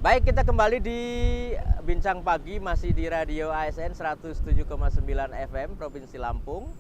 Baik, kita kembali di Bincang Pagi, masih di Radio ASN 107,9 FM Provinsi Lampung.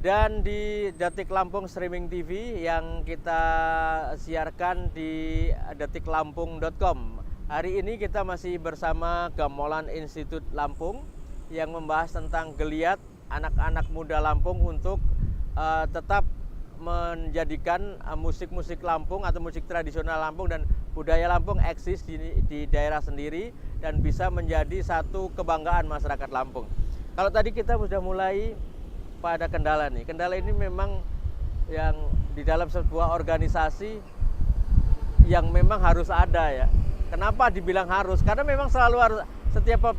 Dan di Detik Lampung Streaming TV yang kita siarkan di detiklampung.com. Hari ini kita masih bersama Gamelan Institut Lampung yang membahas tentang geliat anak-anak muda Lampung untuk tetap menjadikan musik-musik Lampung atau musik tradisional Lampung dan budaya Lampung eksis di daerah sendiri dan bisa menjadi satu kebanggaan masyarakat Lampung. Kalau tadi kita sudah mulai pada kendala nih. Kendala ini memang yang di dalam sebuah organisasi yang memang harus ada ya. Kenapa dibilang harus? Karena memang selalu harus, setiap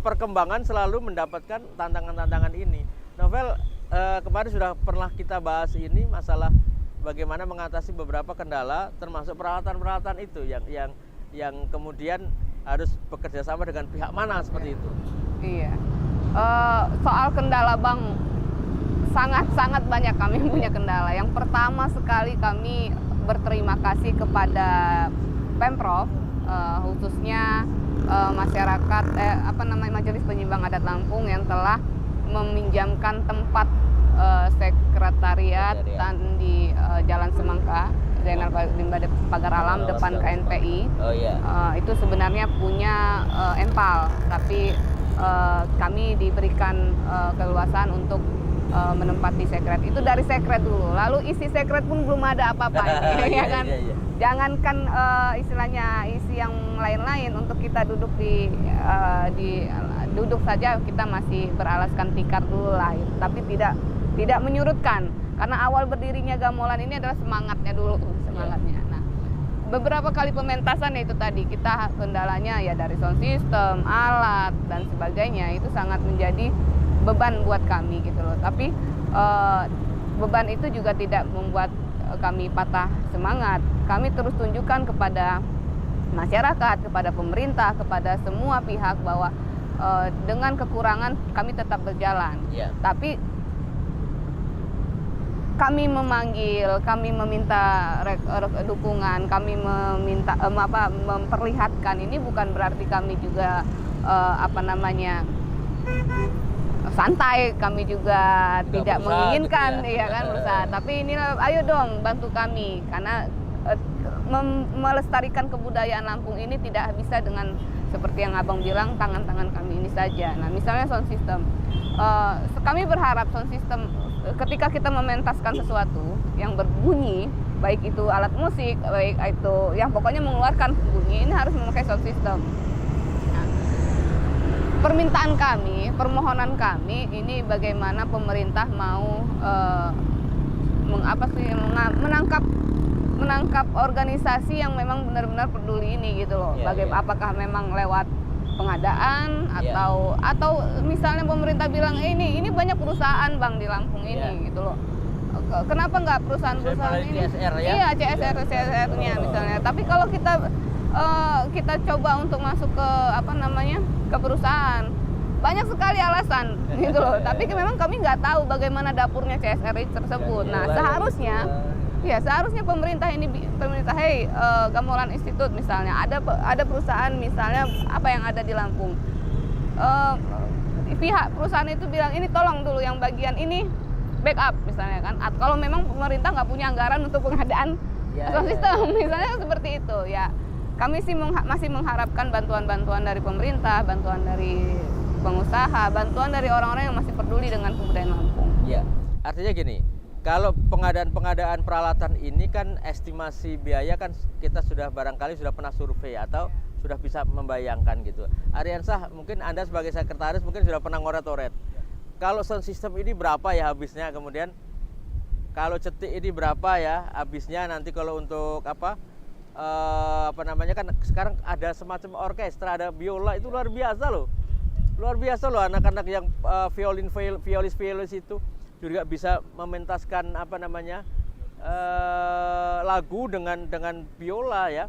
perkembangan selalu mendapatkan tantangan-tantangan ini. Novel, kemarin sudah pernah kita bahas ini, masalah bagaimana mengatasi beberapa kendala termasuk peralatan-peralatan itu yang kemudian harus bekerja sama dengan pihak mana seperti itu. Iya. Soal kendala Bang, sangat banyak kami punya kendala. Yang pertama sekali kami berterima kasih kepada Pemprov, khususnya masyarakat Majelis Penyimbang Adat Lampung yang telah meminjamkan tempat sekretariat di Jalan Semangka, Zainal Pagar Alam depan KNPI. Oh iya. Itu sebenarnya punya Empal, tapi kami diberikan keleluasan untuk menempati sekret. Itu dari sekret dulu. Lalu isi sekret pun belum ada apa-apa ya kan. Iya. Jangankan istilahnya isi yang lain-lain, untuk kita duduk duduk saja kita masih beralaskan tikar dulu lah. Tapi tidak menyurutkan, karena awal berdirinya gamelan ini adalah semangatnya dulu, semangatnya. Nah, beberapa kali pementasan itu tadi kita kendalanya ya dari sound system, alat dan sebagainya, itu sangat menjadi beban buat kami gitu loh. Tapi beban itu juga tidak membuat kami patah semangat. Kami terus tunjukkan kepada masyarakat, kepada pemerintah, kepada semua pihak bahwa dengan kekurangan kami tetap berjalan. Tapi kami memanggil, kami meminta dukungan, kami meminta memperlihatkan, ini bukan berarti kami juga santai, kami juga tidak menginginkan gitu ya kan berusaha. Tapi inilah, ayo dong bantu kami, karena melestarikan kebudayaan Lampung ini tidak bisa dengan seperti yang Abang bilang, tangan-tangan kami ini saja. Nah, misalnya sound system, kami berharap sound system ketika kita mementaskan sesuatu yang berbunyi, baik itu alat musik, baik itu yang pokoknya mengeluarkan bunyi, ini harus memakai sound system. Nah, permintaan kami, permohonan kami ini bagaimana pemerintah mau menangkap organisasi yang memang benar-benar peduli ini gitu loh. Apakah memang lewat pengadaan atau misalnya pemerintah bilang ini banyak perusahaan Bang di Lampung ini gitu loh. Kenapa nggak perusahaan-perusahaan ini? CSR ya? Iya, CSR-nya misalnya. Tapi kalau kita coba untuk masuk ke ke perusahaan, banyak sekali alasan gitu loh. Tapi memang kami nggak tahu bagaimana dapurnya CSR tersebut. Nah, seharusnya pemerintah, Gamelan Institut misalnya, ada perusahaan misalnya apa yang ada di Lampung. Pihak perusahaan itu bilang, ini tolong dulu yang bagian ini backup misalnya kan. Kalau memang pemerintah nggak punya anggaran untuk pengadaan sound system misalnya seperti itu ya. Kami sih masih mengharapkan bantuan-bantuan dari pemerintah, bantuan dari pengusaha, bantuan dari orang-orang yang masih peduli dengan kebudayaan Lampung. Ya, artinya gini, kalau pengadaan peralatan ini kan estimasi biaya kan kita barangkali sudah pernah survei atau sudah bisa membayangkan gitu. Ariansah, mungkin Anda sebagai sekretaris mungkin sudah pernah ngoret-oret. Kalau sound system ini berapa ya habisnya, kemudian kalau cetik ini berapa ya habisnya, nanti kalau untuk kan sekarang ada semacam orkestra, ada biola, itu luar biasa loh. Luar biasa loh anak-anak yang violis itu juga bisa mementaskan lagu dengan biola ya.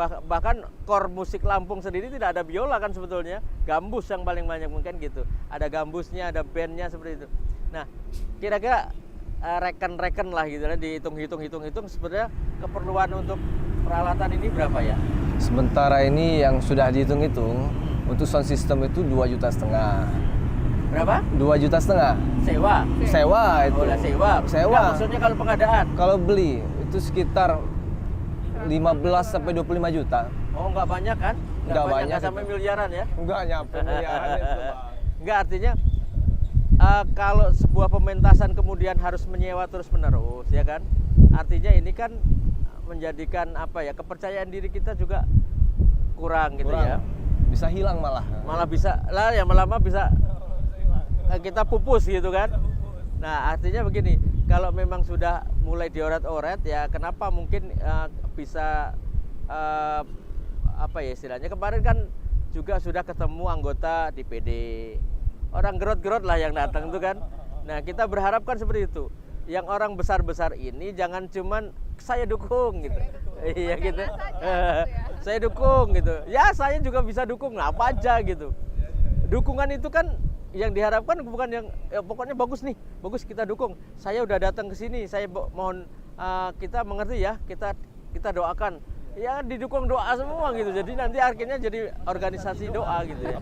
Bahkan core musik Lampung sendiri tidak ada biola kan sebetulnya, gambus yang paling banyak mungkin gitu. Ada gambusnya, ada bandnya seperti itu. Nah, kira-kira rekan-rekan lah gitu, dihitung-hitung sebenarnya keperluan untuk peralatan ini berapa ya? Sementara ini yang sudah dihitung-hitung untuk sound system itu 2,5 juta. Berapa? 2,5 juta. Sewa. Sewa itu. Oh, lah sewa. Sewa. Enggak, maksudnya kalau pengadaan. Kalau beli itu sekitar 15 sampai 25 juta. Oh, nggak banyak kan? Nggak banyak nggak sampai itu. miliaran ya? Enggak nyampe miliaran itu, Bang. Nggak, artinya kalau sebuah pementasan kemudian harus menyewa terus-menerus, ya kan? Artinya ini kan menjadikan apa ya, kepercayaan diri kita juga kurang gitu ya. Bisa hilang malah. Malah bisa lah ya, lama-lama bisa kita pupus gitu kan. Nah, artinya begini, kalau memang sudah mulai dioret-oret ya, kenapa mungkin bisa apa ya istilahnya, kemarin kan juga sudah ketemu anggota DPD, orang gerot-gerot lah yang datang itu kan. Nah, kita berharap kan seperti itu, yang orang besar-besar ini jangan cuman saya dukung gitu. Iya gitu. Saya dukung gitu. Ya, saya juga bisa dukung, apa aja gitu. Dukungan itu kan yang diharapkan bukan yang pokoknya bagus nih, bagus kita dukung. Saya udah datang ke sini, saya mohon kita mengerti ya, kita doakan. Ya didukung doa semua gitu. Jadi nanti akhirnya jadi organisasi doa gitu ya.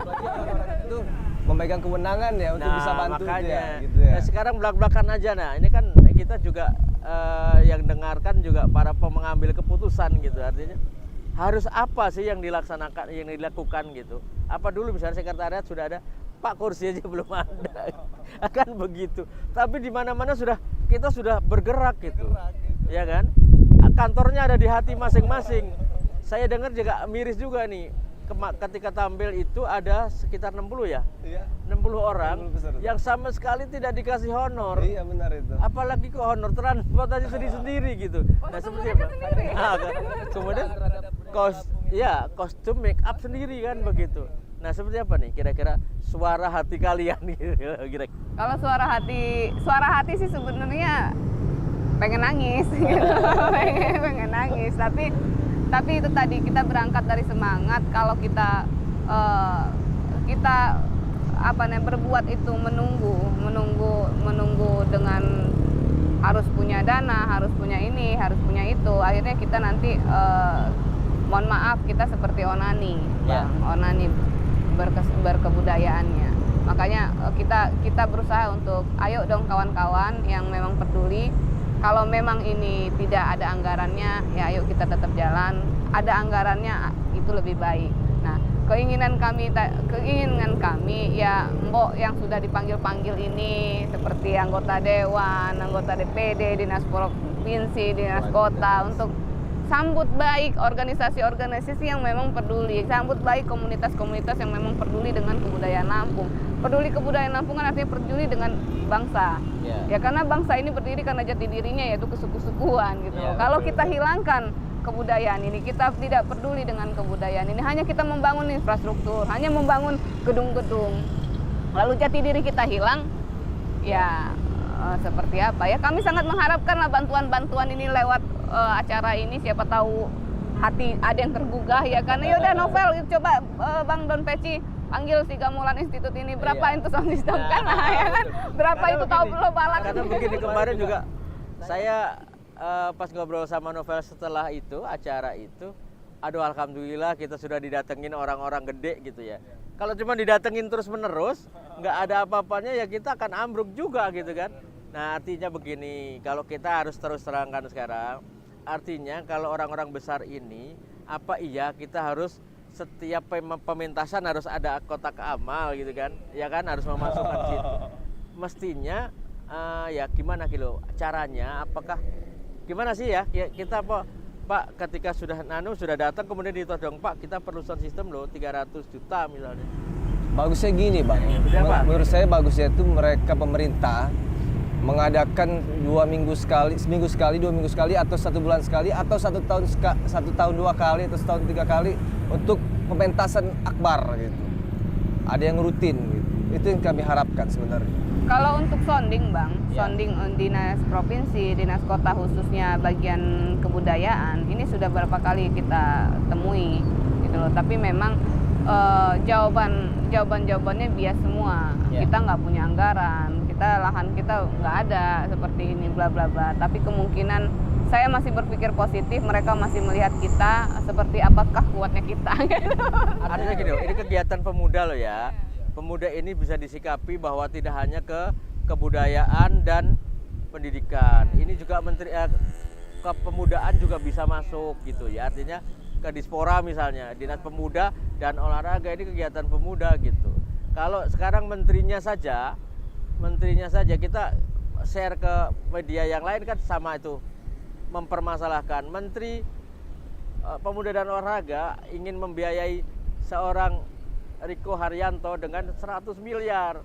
Itu memegang kewenangan ya untuk bisa bantu makanya. dia gitu ya. Nah, sekarang belak-belakan aja. Nah, ini kan kita juga yang dengarkan juga para pengambil keputusan gitu. Artinya harus apa sih yang dilaksanakan, yang dilakukan gitu. Apa dulu misalnya sekretariat sudah ada, Pak kursi aja belum ada. Akan begitu. Tapi di mana-mana kita sudah bergerak gitu. Ya kan? Kantornya ada di hati masing-masing. Saya dengar juga miris juga nih. Ketika tampil itu ada sekitar 60 ya? Iya. 60 orang 60 besar. yang sama sekali tidak dikasih honor. Iya benar itu. Apalagi ke honor transportasi sendiri gitu. Nah, seperti apa? Nah, kemudian kostum make up sendiri kan begitu. Nah, seperti apa nih kira-kira suara hati kalian gitu kira-kira? Kalau suara hati sih sebenarnya pengen nangis gitu. pengen nangis, tapi itu tadi kita berangkat dari semangat. Kalau kita berbuat itu menunggu dengan harus punya dana, harus punya ini, harus punya itu, akhirnya kita nanti mohon maaf, kita seperti onani, Ya. onani berkebudayaannya. Makanya kita berusaha untuk ayo dong kawan-kawan yang memang peduli. Kalau memang ini tidak ada anggarannya, ya ayo kita tetap jalan. Ada anggarannya itu lebih baik. Nah, keinginan kami ya mbok yang sudah dipanggil-panggil ini seperti anggota dewan, anggota DPD, dinas provinsi, dinas kota, untuk sambut baik organisasi-organisasi yang memang peduli, sambut baik komunitas-komunitas yang memang peduli dengan kebudayaan Lampung. Peduli kebudayaan Lampung kan artinya peduli dengan bangsa. Ya karena bangsa ini berdiri karena jati dirinya yaitu kesuku-sukuan gitu. Kalau kita hilangkan kebudayaan ini, kita tidak peduli dengan kebudayaan ini, hanya kita membangun infrastruktur, hanya membangun gedung-gedung, lalu jati diri kita hilang, ya seperti apa ya? Kami sangat mengharapkanlah bantuan-bantuan ini lewat acara ini, siapa tahu hati ada yang tergugah ya kan. Yaudah Novel, coba Bang Don Peci panggil si Gamelan Institute ini, berapa itu sound system kan, ya kan? Berapa itu tahu lo balak? Karena begini, kemarin juga saya pas ngobrol sama Novel setelah itu acara itu, aduh alhamdulillah kita sudah didatengin orang-orang gede gitu ya. Kalau cuma didatengin terus-menerus, nggak ada apa-apanya ya kita akan ambruk juga gitu kan. Nah, artinya begini, kalau kita harus terus terangkan sekarang, artinya kalau orang-orang besar ini, apa iya kita harus setiap pementasan harus ada kotak amal gitu kan, ya kan, harus memasukkan situ. Mestinya ya gimana kilo caranya, apakah gimana sih ya kita Pak ketika sudah datang kemudian ditodong, Pak kita perlu sound system loh 300 juta misalnya. Bagusnya gini Bang, menurut saya bagusnya itu mereka pemerintah mengadakan 2 minggu sekali, seminggu sekali, 2 minggu sekali, atau 1 bulan sekali, atau 1 tahun 2 kali, atau setahun 3 kali untuk pementasan akbar gitu. Ada yang rutin gitu. Itu yang kami harapkan sebenarnya. Kalau untuk sounding Bang, sounding dinas provinsi, dinas kota khususnya bagian kebudayaan, ini sudah berapa kali kita temui gitu loh. Tapi memang jawabannya bias semua. Kita nggak punya anggaran, lahan kita nggak ada seperti ini bla bla bla. Tapi kemungkinan saya masih berpikir positif, mereka masih melihat kita seperti apakah kuatnya kita. Artinya gini, ini kegiatan pemuda loh ya. Pemuda ini bisa disikapi bahwa tidak hanya ke kebudayaan dan pendidikan. Ini juga kepemudaan juga bisa masuk gitu ya. Artinya ke Dispora misalnya, Dinas Pemuda dan Olahraga, ini kegiatan pemuda gitu. Kalau sekarang menterinya saja kita share ke media yang lain kan sama itu, mempermasalahkan Menteri Pemuda dan Olahraga ingin membiayai seorang Riko Haryanto dengan 100 miliar.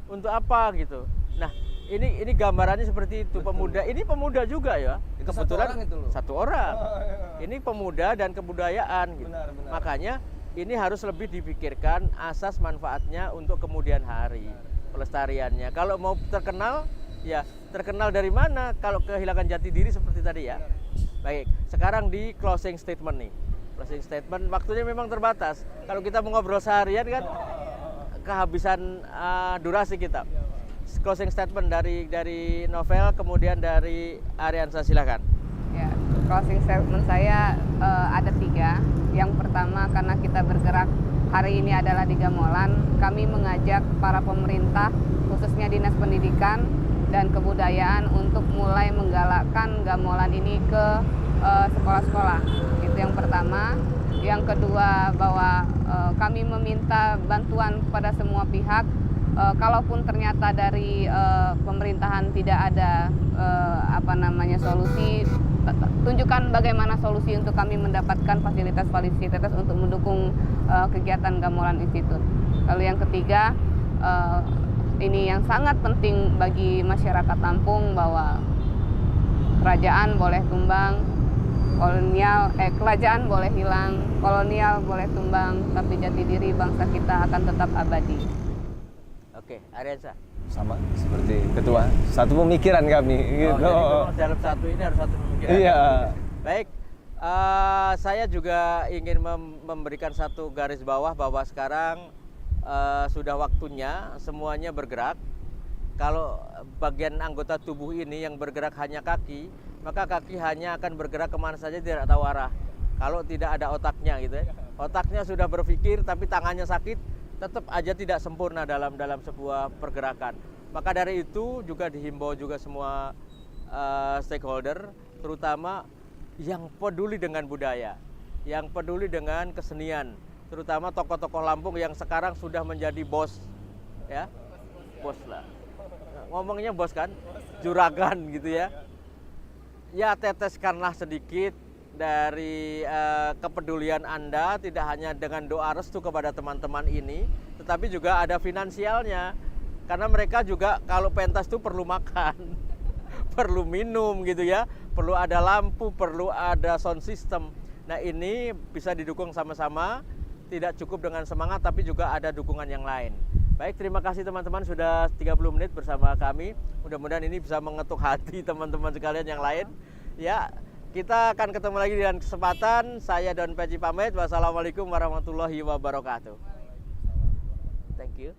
Untuk apa gitu. Nah, ini gambarannya seperti itu. Pemuda, ini pemuda juga ya. Itu kebetulan satu orang. Ini pemuda dan kebudayaan gitu. Benar. Makanya ini harus lebih dipikirkan asas manfaatnya untuk kemudian hari, pelestariannya. Kalau mau terkenal, ya terkenal dari mana? Kalau kehilangan jati diri seperti tadi ya. Baik, sekarang di closing statement nih. Closing statement waktunya memang terbatas. Kalau kita mau ngobrol seharian kan kehabisan durasi kita. Closing statement dari Novel, kemudian dari Ariansa, silakan. Ya, closing statement saya ada 3. Yang pertama, karena kita bergerak hari ini adalah di Gamolan, kami mengajak para pemerintah, khususnya Dinas Pendidikan dan Kebudayaan untuk mulai menggalakkan Gamolan ini ke sekolah-sekolah. Itu yang pertama. Yang kedua, bahwa kami meminta bantuan kepada semua pihak. Kalaupun ternyata dari pemerintahan tidak ada solusi, tunjukkan bagaimana solusi untuk kami mendapatkan fasilitas-fasilitas untuk mendukung kegiatan Gamolan Institute. Lalu yang ketiga, ini yang sangat penting bagi masyarakat Lampung, bahwa kerajaan boleh tumbang, kerajaan boleh hilang, kolonial boleh tumbang, tapi jati diri bangsa kita akan tetap abadi. Oke, Ariansa. Sama seperti ketua, satu pemikiran kami gitu. Jadi memang dalam satu ini harus satu pemikiran. Iya. Baik, saya juga ingin memberikan satu garis bawah bahwa sekarang sudah waktunya semuanya bergerak. Kalau bagian anggota tubuh ini yang bergerak hanya kaki, maka kaki hanya akan bergerak kemana saja tidak tahu arah. Kalau tidak ada otaknya gitu ya. Otaknya sudah berpikir tapi tangannya sakit, tetap aja tidak sempurna dalam sebuah pergerakan. Maka dari itu juga dihimbau juga semua stakeholder, terutama yang peduli dengan budaya, yang peduli dengan kesenian, terutama tokoh-tokoh Lampung yang sekarang sudah menjadi bos, ya, bos lah. Ngomongnya bos kan, juragan gitu ya. Ya teteskanlah sedikit dari kepedulian Anda, tidak hanya dengan doa restu kepada teman-teman ini, tetapi juga ada finansialnya. Karena mereka juga kalau pentas itu perlu makan, perlu minum gitu ya, perlu ada lampu, perlu ada sound system. Nah ini bisa didukung sama-sama, tidak cukup dengan semangat tapi juga ada dukungan yang lain. Baik, terima kasih teman-teman sudah 30 menit bersama kami. Mudah-mudahan ini bisa mengetuk hati teman-teman sekalian yang lain. Ya, kita akan ketemu lagi dengan kesempatan. Saya Don Peci pamit. Wassalamualaikum warahmatullahi wabarakatuh. Thank you.